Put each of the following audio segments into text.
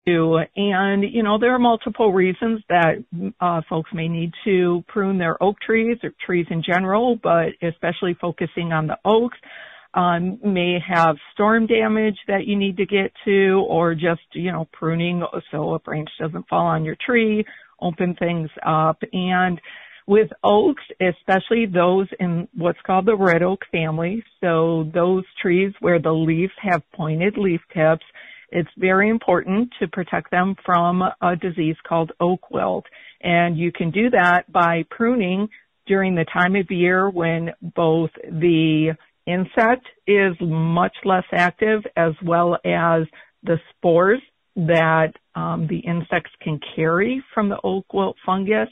And, there are multiple reasons that folks may need to prune their oak trees or trees in general, but especially focusing on the oaks. May have storm damage that you need to get to, or just, pruning so a branch doesn't fall on your tree, open things up. And with oaks, especially those in what's called the red oak family, so those trees where the leaves have pointed leaf tips, it's very important to protect them from a disease called oak wilt. And you can do that by pruning during the time of year when both the insect is much less active, as well as the spores that the insects can carry from the oak wilt fungus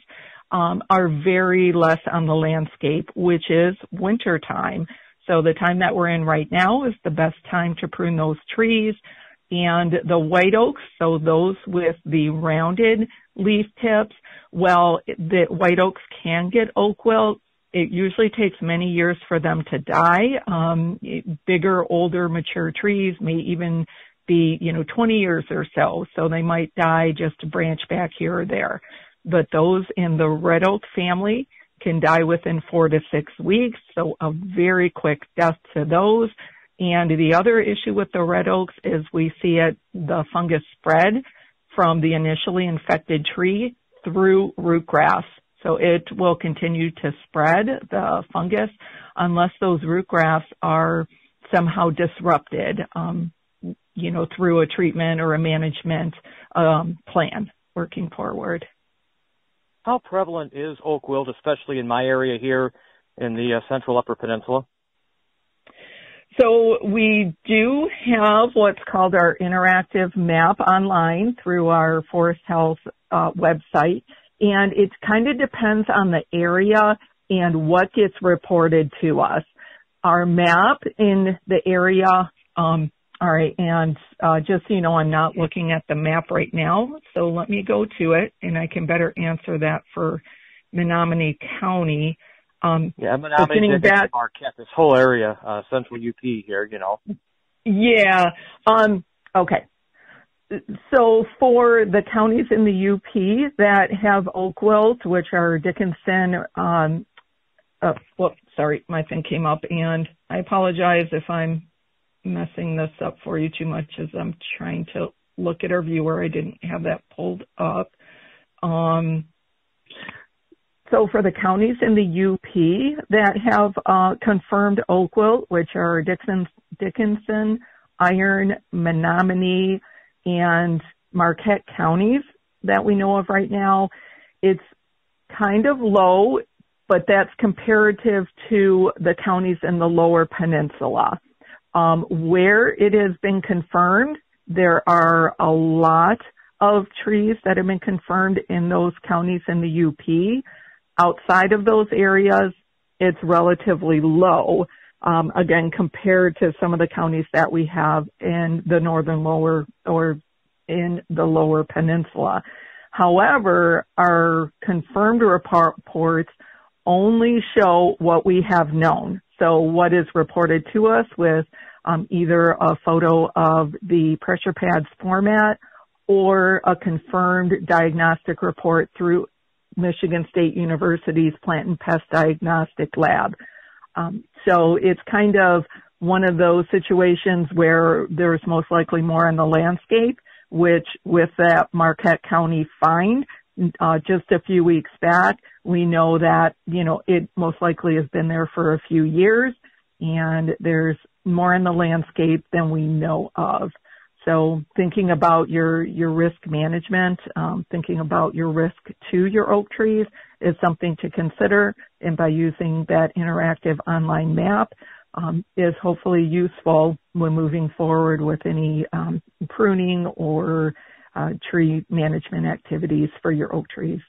are very less on the landscape, which is winter time. So the time that we're in right now is the best time to prune those trees. And the white oaks, so those with the rounded leaf tips, well, the white oaks can get oak wilt. It usually takes many years for them to die. Bigger, older, mature trees may even be, 20 years or so. So they might die just a branch back here or there. But those in the red oak family can die within 4 to 6 weeks. So a very quick death to those. And the other issue with the red oaks is we see the fungus spread from the initially infected tree through root grass. So it will continue to spread the fungus unless those root grafts are somehow disrupted, through a treatment or a management plan working forward. How prevalent is oak wilt, especially in my area here in the Central Upper Peninsula? So we do have what's called our interactive map online through our Forest Health website. And it kind of depends on the area and what gets reported to us. Our map in the area, all right, and just so you know, I'm not looking at the map right now, so let me go to it, and I can better answer that for Menominee County. Menominee, Marquette, this whole area, central UP here, Yeah, okay. So for the counties in the UP that have oak wilt, which are Dickinson, my thing came up, and I apologize if I'm messing this up for you too much as I'm trying to look at our viewer. I didn't have that pulled up. So for the counties in the UP that have confirmed oak wilt, which are Dickinson, Iron, Menominee, and Marquette counties that we know of right now, it's kind of low, but that's comparative to the counties in the lower peninsula. Where it has been confirmed, there are a lot of trees that have been confirmed in those counties in the UP. Outside of those areas, it's relatively low, again, compared to some of the counties that we have in the northern lower or in the lower peninsula. However, our confirmed reports only show what we have known. So what is reported to us with either a photo of the pressure pads format or a confirmed diagnostic report through Michigan State University's Plant and Pest Diagnostic Lab. So it's kind of one of those situations where there's most likely more on the landscape, which with that Marquette County find just a few weeks back, we know that, it most likely has been there for a few years and there's more in the landscape than we know of. So thinking about your risk management, thinking about your risk to your oak trees is something to consider. And by using that interactive online map is hopefully useful when moving forward with any pruning or tree management activities for your oak trees.